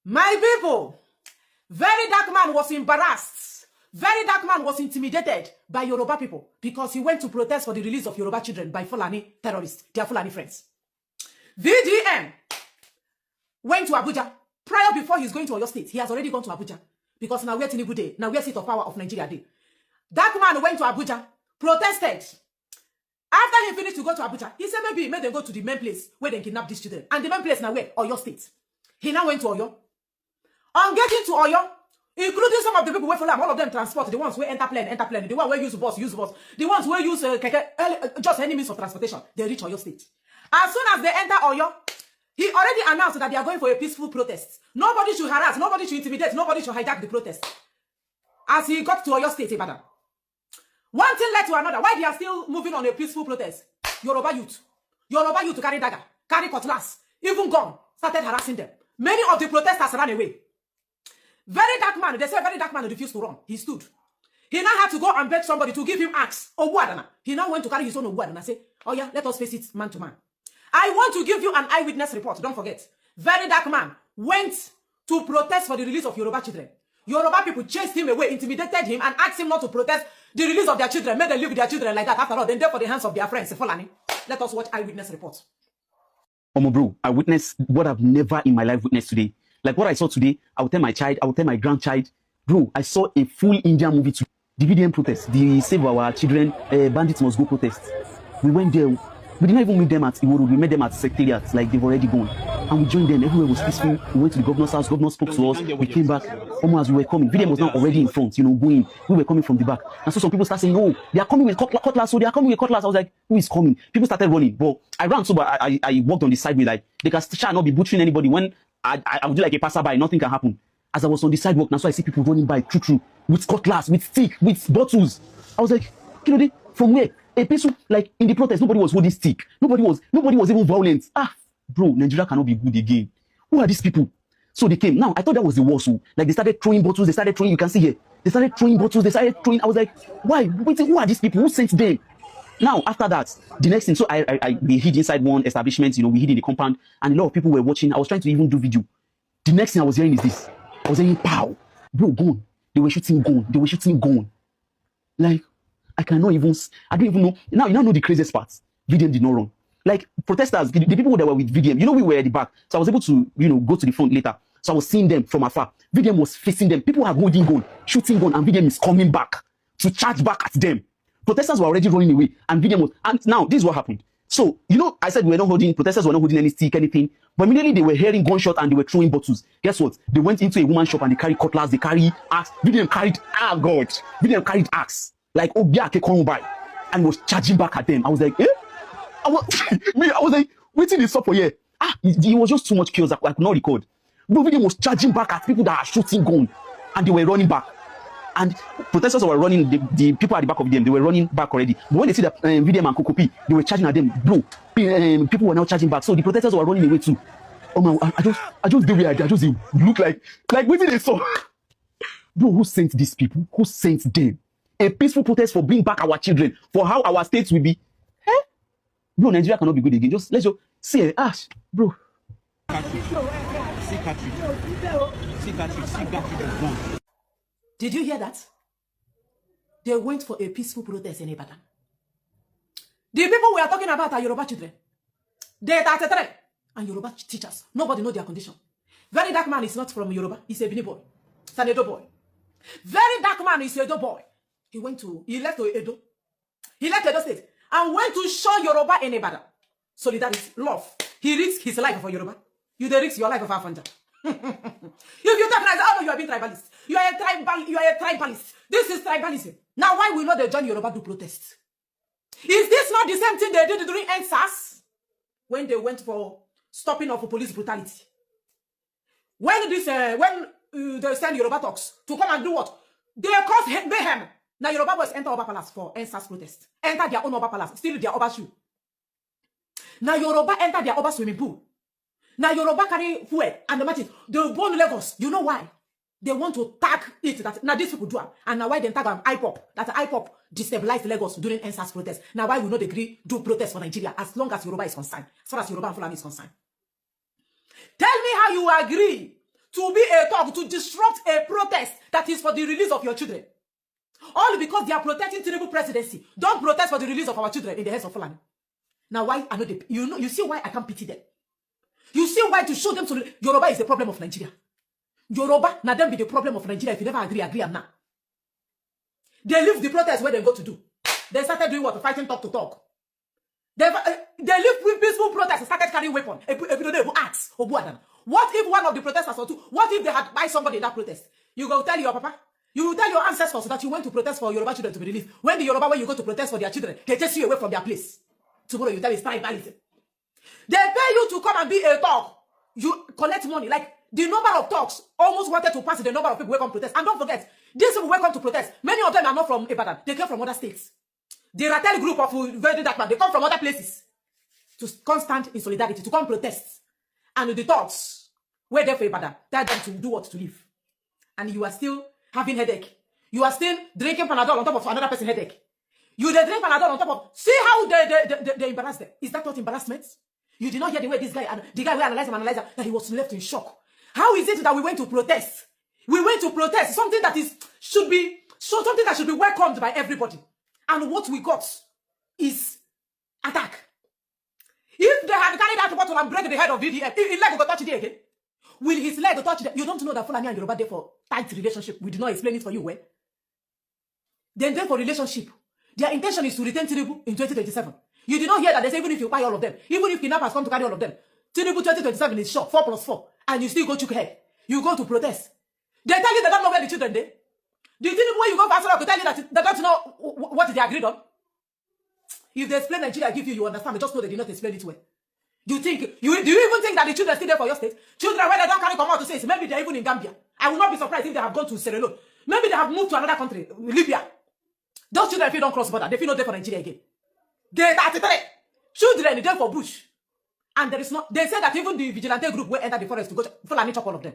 My people, very dark man was embarrassed. Very dark man was intimidated by Yoruba people because he went to protest for the release of Yoruba children by Fulani terrorists, their Fulani friends. VDM went to Abuja. Prior before he's going to Oyo State, he has already gone to Abuja because now we're Tinubu Day, now we're seat of power of Nigeria Day. Dark man went to Abuja, protested. After he finished to go to Abuja, he said maybe he made them go to the main place where they kidnapped these children. And the main place now where? Oyo State. He now went to Oyo. On getting to Oyo, including some of the people who follow him, all of them transport, the ones who enter plane, the ones who use bus, the ones who use just any means of transportation, they reach Oyo State. As soon as they enter Oyo, he already announced that they are going for a peaceful protest. Nobody should harass, nobody should intimidate, nobody should hijack the protest. As he got to Oyo State, Ibadan. One thing led to another. Why they are still moving on a peaceful protest? Yoruba youth to carry dagger, carry cutlass, even gun, started harassing them. Many of the protesters ran away. Very dark man, they say very dark man refused to run. He stood. He now had to go and beg somebody to give him axe. Obuadana. He now went to carry his own Obuadana and say, oh yeah, let us face it man to man. I want to give you an eyewitness report. Don't forget. Very dark man went to protest for the release of Yoruba children. Yoruba people chased him away, intimidated him, and asked him not to protest the release of their children. Made them live with their children like that. After all, then they're for the hands of their friends. Fulani. Let us watch eyewitness report. Bro, I witnessed what I've never in my life witnessed today. Like what I saw today, I will tell my child, I will tell my grandchild. Bro, I saw a full Indian movie today. The VDM protest, the Save Our Children, Bandits Must Go protest. We went there. We did not even meet them at Iworu. We met them at Secretariat, like they've already gone. And we joined them. Everywhere was peaceful. We went to the governor's house. Governor spoke to us. We came back. Almost as we were coming, VDM was now already in front, going. We were coming from the back. And so some people started saying, oh, they are coming with cutlass. So they are coming with cutlass. I was like, who is coming? People started running. But I ran so, but I walked on the sideway. Like, they can shall not be butchering anybody. When I would do like a passerby, nothing can happen. As I was on the sidewalk, now so I see people running by, true, with cutlass, with stick, with bottles. I was like, from where? A peaceful, like in the protest, nobody was holding stick. Nobody was even violent. Bro, Nigeria cannot be good again. Who are these people? So they came. Now, I thought that was the war. So, like, they started throwing bottles. They started throwing, you can see here. They started throwing bottles. They started throwing. I was like, why? Wait, who are these people? Who sent them? Now, after that, the next thing, so we hid inside one establishment, we hid in the compound, and a lot of people were watching. I was trying to even do video. The next thing I was hearing is this. I was hearing, pow. Bro, gone. They were shooting gone. Like, I don't even know. Now, you know the craziest part. VDM did not run. Like, protesters, the people that were with VDM, we were at the back. So I was able to, go to the front later. So I was seeing them from afar. VDM was facing them. People are holding gun, shooting gun, and VDM is coming back to charge back at them. Protesters were already running away, and VDM was, and now this is what happened. So, I said protesters were not holding any stick, anything. But immediately they were hearing gunshot and they were throwing bottles. Guess what? They went into a woman's shop and they carried cutlass, they carried axe. VDM carried, VDM carried axe. Like, K1DN, and was charging back at them. I was like, eh? I was like, waiting this up for here. It was just too much chaos. I could not record. But VDM was charging back at people that are shooting gun, and they were running back. And protesters were running, the people at the back of them, they were running back already. But when they see that VDM and Kokopi, they were charging at them. Bro, people were now charging back. So the protesters were running away too. Oh man, I just did weird. I just look like waiting they saw. Bro, who sent these people? Who sent them? A peaceful protest for bring back our children, for how our states will be. Eh? Bro, Nigeria cannot be good again. Let's just see it. Bro. Did you hear that? They went for a peaceful protest in Ibadan. The people we are talking about are Yoruba children. They are 33 and Yoruba teachers. Nobody knows their condition. Very dark man is not from Yoruba. He's a Bini boy. He's an Edo boy. Very dark man is a Edo boy. He left Edo. He left Edo State and went to show Yoruba in Ibadan. Solidarity, love. He risked his life for Yoruba. You risk your life of Afanja. If you talk like that, you are being tribalist. You are a tribalist. This is tribalism. Now, why will not the John Yoruba do protest? Is this not the same thing they did during NSAS? When they went for stopping of police brutality. When they send Yoruba talks to come and do what? They cause mayhem. Now Yoruba boys enter Oba Palace for NSAS protest. Enter their own Oba Palace. Steal their Oba shoe. Now Yoruba enter their Oba swimming pool. Now Yoruba carry fuel and the matches. They burn Lagos. You know why? They want to tag it. Now these people do it. And now why they tag them IPOP? That IPOP destabilized Lagos during NSAS protest. Now why we not agree do protest for Nigeria as long as Yoruba is concerned? As far as Yoruba and Fulani is concerned. Tell me how you agree to be a talk, to disrupt a protest that is for the release of your children. All because they are protecting Tinubu presidency. Don't protest for the release of our children in the hands of Fulani. Now why I know you see why I can't pity them. You see why to show them to Yoruba is the problem of Nigeria. Yoruba, now them be the problem of Nigeria. If you never agree now. They leave the protest where they go to do. They started doing what? Fighting talk to talk. They leave peaceful protest and started carrying weapons. Axe. What if one of the protesters or two, what if they had buy somebody in that protest? You go tell your papa, you will tell your ancestors that you went to protest for Yoruba children to be released. When the Yoruba, when you go to protest for their children, they chase you away from their place. Tomorrow you tell it's tribalism. They pay you to come and be a talk. You collect money. Like the number of talks almost wanted to pass the number of people who come to protest. And don't forget, these people who come to protest, many of them are not from Ibadan. They came from other states. The Ratel group of Very Dark Man, they come from other places to constant in solidarity, to come protest. And the talks were there for Ibadan. Tell them to do what to live. And you are still having headache. You are still drinking Panadol on top of another person's headache. You they drink Panadol on top of... See how they embarrass them. Is that not embarrassment? You did not hear the way this guy, the guy who analyzed that he was left in shock. How is it that we went to protest? We went to protest something that should be welcomed by everybody. And what we got is attack. If they had carried out bottle and break the head of VDM, his leg will touch it again. Will his leg touch it? You don't know that Fulani and Yoruba there for tight relationship. We did not explain it for you well. Then for relationship. Their intention is to retain Tinubu in 2027. You did not hear that they say even if you buy all of them, even if kidnappers come to carry all of them, Tinubu 2027 is short, 4+4, and you still go chook head. You go to protest. They tell you they don't know where the children are. The Tinubu when you go for Asura to tell you that they don't know what they agreed on. If they explain Nigeria give you, you understand. They just know they did not explain it well. Do you even think that the children are still there for your state? Children when they don't carry come out to say, maybe they're even in Gambia. I will not be surprised if they have gone to Sierra Leone. Maybe they have moved to another country, Libya. Those children, if you don't cross border, they feel not there for Nigeria again. They 33 children there for bush. And there is not, they say that even the vigilante group will enter the forest to go Fulani chop all of them.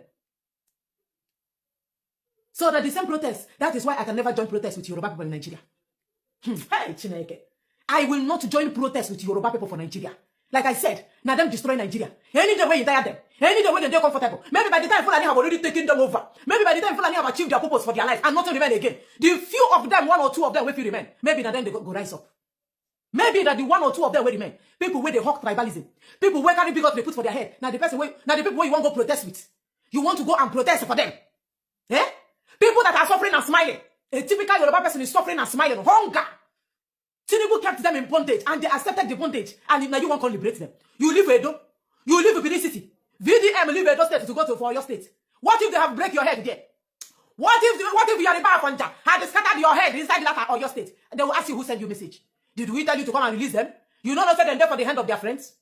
So that the same protest, that is why I can never join protest with Yoruba people in Nigeria. Hey, Chineke. I will not join protest with Yoruba people for Nigeria. Like I said, now them destroy Nigeria. Any day way you tire them, any day way they're comfortable. Maybe by the time Fulani have already taken them over. Maybe by the time Fulani have achieved their purpose for their life and not to remain again. The few of them, one or two of them will remain. Maybe now then they go rise up. Maybe that the one or two of them will remain. People where they hawk tribalism. People where carry big they put for their head. Now the person where, now the people where you want to go protest with. You want to go and protest for them. Eh? People that are suffering and smiling. A typical Yoruba person is suffering and smiling. Hunger. Tinubu kept them in bondage and they accepted the bondage. And now you want to liberate them. You live Edo. You live in Benin City. VDM live Edo State to go to for your state. What if they have break your head there? What if you are a bar puncher had scattered your head inside Lata or your state? And they will ask you who sent you message. Did we tell you to come and release them? You don't know say them there for the hand of their friends.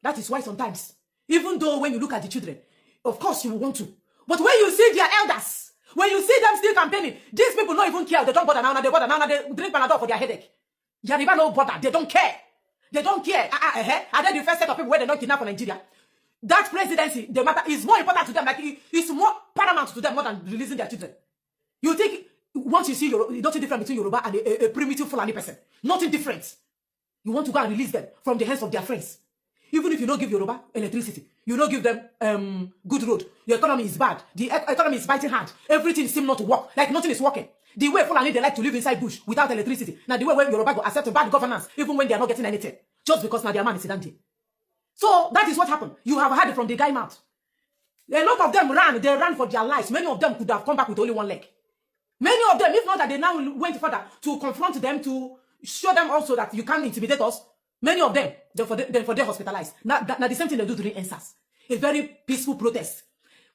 That is why sometimes, even though when you look at the children, of course you will want to. But when you see their elders, when you see them still campaigning, these people don't even care. They don't bother now. They bother now. They drink Panadol for their headache. Yoruba no bother. They don't care. They don't care. Are they the first set of people where they don't kidnap for Nigeria? That presidency, the matter is more important to them. Like it's more paramount to them more than releasing their children. You think once you see nothing different between Yoruba and a primitive Fulani person, nothing different. You want to go and release them from the hands of their friends. Even if you don't give Yoruba electricity, you don't give them good road. The economy is bad. The economy is biting hard. Everything seems not to work. Like nothing is working. The way Fulani they like to live inside bush without electricity. Now the way when Yoruba go accept bad governance, even when they are not getting anything, just because now their man is sedentary. So that is what happened. You have heard it from the guy mouth. A lot of them ran. They ran for their lives. Many of them could have come back with only one leg. Many of them, if not that they now went further to confront them, to show them also that you can't intimidate us. Many of them, they're hospitalized. Now the same thing they do during NSAS. A very peaceful protest.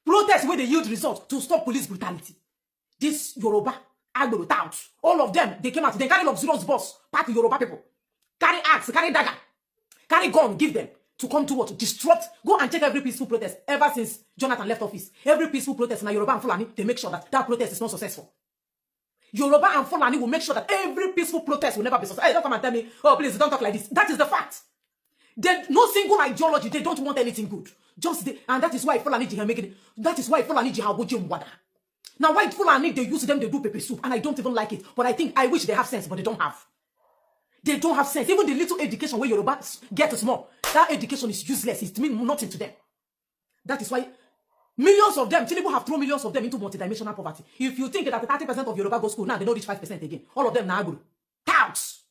Protest where they yield results to stop police brutality. This Yoruba, Agbero, Tout, all of them, they came out. They carry luxurious bus, pack Yoruba people. Carry axe, carry dagger, carry gun, give them. To come to what? To disrupt. Go and check every peaceful protest ever since Jonathan left office. Every peaceful protest in Yoruba and Fulani, they make sure that protest is not successful. Yoruba and Fulani will make sure that every peaceful protest will never be successful. Hey, don't come and tell me, oh please, don't talk like this. That is the fact. No single ideology, they don't want anything good. And that is why Fulani are making it. That is why Fulani are watching water. Now, why Fulani, they use them, they do pepper soup, and I don't even like it. But I wish they have sense, but they don't have. They don't have sense. Even the little education where Yoruba get small, that education is useless. It means nothing to them. That is why Millions of them, Tinubu have thrown millions of them into multidimensional poverty. If you think that 30% of Yoruba go school, now they don't reach 5% again. All of them now Agboro. Touts,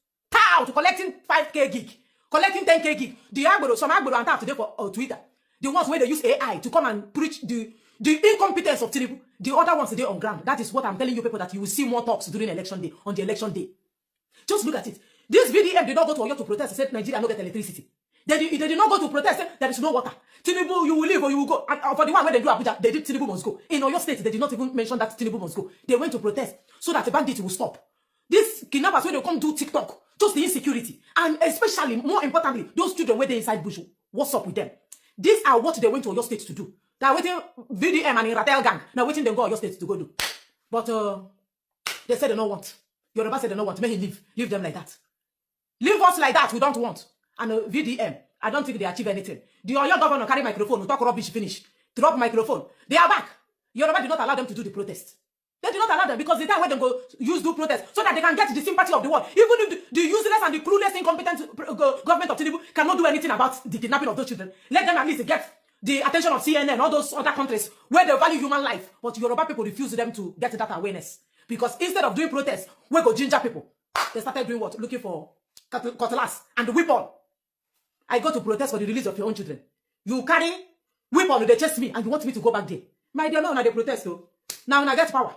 collecting 5k gig, collecting 10k gig. The Agboro, some Agboro and today for Twitter. The ones where they use AI to come and preach the incompetence of Tinubu. The other ones today on ground. That is what I'm telling you people, that you will see more talks during election day, on the election day. Just look at it. This VDM did not go to Oyo to protest and said Nigeria no get electricity. They did not go to protest, there is no water. Tinubu, you will leave or you will go. And for the one where they do Abuja, they did Tinubu must go. In Oyo State, they did not even mention that Tinubu must go. They went to protest so that the bandits will stop. These kidnappers, when they come do TikTok, just the insecurity. And especially, more importantly, those children where they inside bush, what's up with them? These are what they went to Oyo State to do. They are waiting, VDM and Iratel gang, now waiting them go Oyo State to go do. But they said they don't want. Yoruba said they don't want. May he leave. Leave them like that. Leave us like that, we don't want. And VDM, I don't think they achieve anything. The Oyo governor carry microphone, we talk rubbish, finish. Drop microphone. They are back. Yoruba did not allow them to do the protest. They did not allow them because the time when they go do protest so that they can get the sympathy of the world. Even if the useless and the clueless, incompetent government of Tinubu cannot do anything about the kidnapping of those children, let them at least get the attention of CNN, all those other countries where they value human life. But Yoruba people refuse them to get that awareness. Because instead of doing protests, we go ginger people. They started doing what? Looking for cutlass and weapon. I go to protest for the release of your own children. You carry weapon, they chase me, and you want me to go back there. My dear, now they protest though. Now I get power.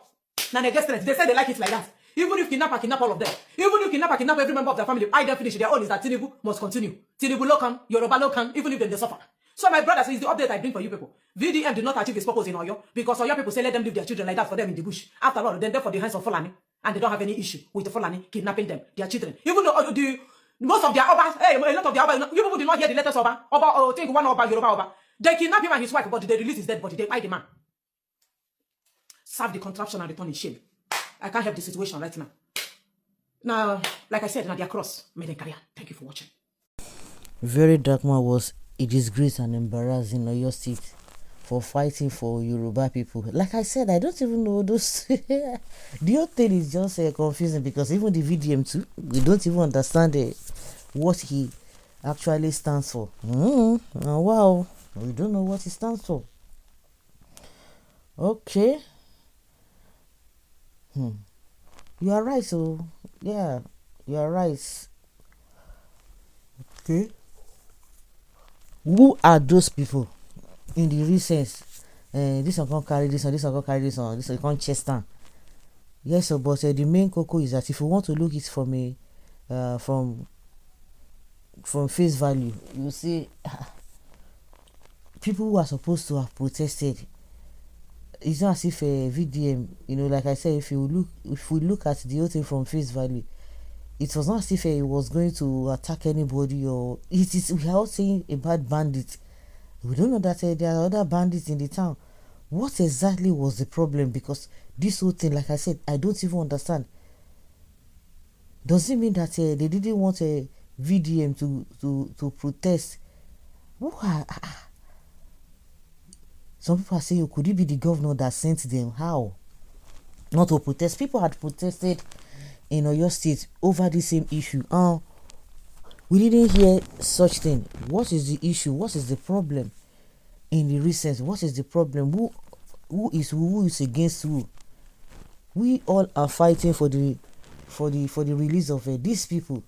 Now they get strength. They say they like it like that. Even if kidnap all of them. Even if kidnap every member of their family, I don't finish. Their own is that Tinubu must continue. Tinubu local, Yoruba local, even if they suffer. So my brother says the update I bring for you people. VDM did not achieve its purpose in Oyo because Oyo people say let them leave their children like that for them in the bush. After all, then they're for the hands of Fulani, and they don't have any issue with the Fulani kidnapping them, their children. Even though most of their Oba, a lot of their Oba, you people did not hear the latest Oba, think one Oba, Yoruba Oba. They kidnap him and his wife, but they release his dead body. They buy the man. Serve the contraption and return in shame. I can't help the situation right now. Now, like I said, now they are cross. Made in career. Thank you for watching. Very dark man was a disgrace and embarrassing Oyo State for fighting for Yoruba people. Like I said, I don't even know those. The whole thing is just confusing because even the VDM too, we don't even understand what he actually stands for. Wow, we don't know what he stands for. Okay. You are right, so yeah, you are right. Okay. Who are those people in the recent? This one can't carry this one, this one can't carry this one, this one can't chest down. Yes, so but the main cocoa is that if you want to look it from a from face value, you see people who are supposed to have protested. It's not as if a VDM, like I said, if we look at the whole thing from face value, it was not as if he was going to attack anybody, or it is. We are all saying about bandits. We don't know that there are other bandits in the town. What exactly was the problem? Because this whole thing, like I said, I don't even understand. Does it mean that they didn't want a VDM to protest? Some people are saying, could it be the governor that sent them? How? Not to protest. People had protested in Oyo State over the same issue. We didn't hear such thing. What is the issue? What is the problem in the recent? What is the problem? Who is against who? We all are fighting for the release of these people.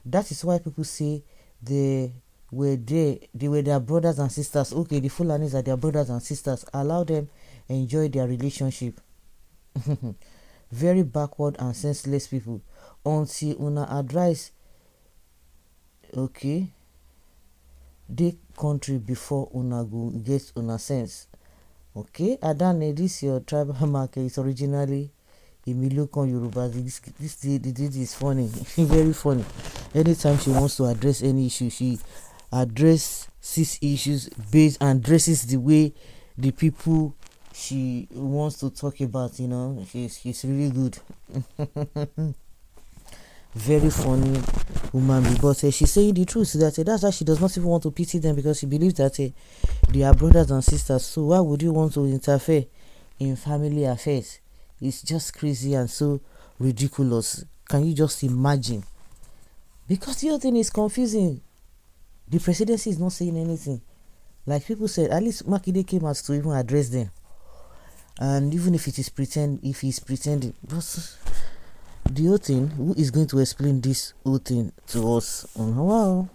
That is why people say they were their brothers and sisters. Okay, the Fulanis are their brothers and sisters. Allow them enjoy their relationship. Very backward and senseless people. Until una advise, okay, the country before una go get una sense. Okay, Adane, this your tribal market is originally Emilio-Kon Yorubas. This is funny, very funny. Anytime she wants to address any issue, she addresses issues based and addresses the way the people she wants to talk about. She's really good. Very funny woman, but she's saying the truth, that that's why she does not even want to pity them, because she believes that they are brothers and sisters. So why would you want to interfere in family affairs? It's just crazy and so ridiculous. Can you just imagine? Because the whole thing is confusing. The presidency is not saying anything. Like people said, at least Makinde came out to even address them. And even if he's pretending, but the whole thing, who is going to explain this whole thing to us? Wow.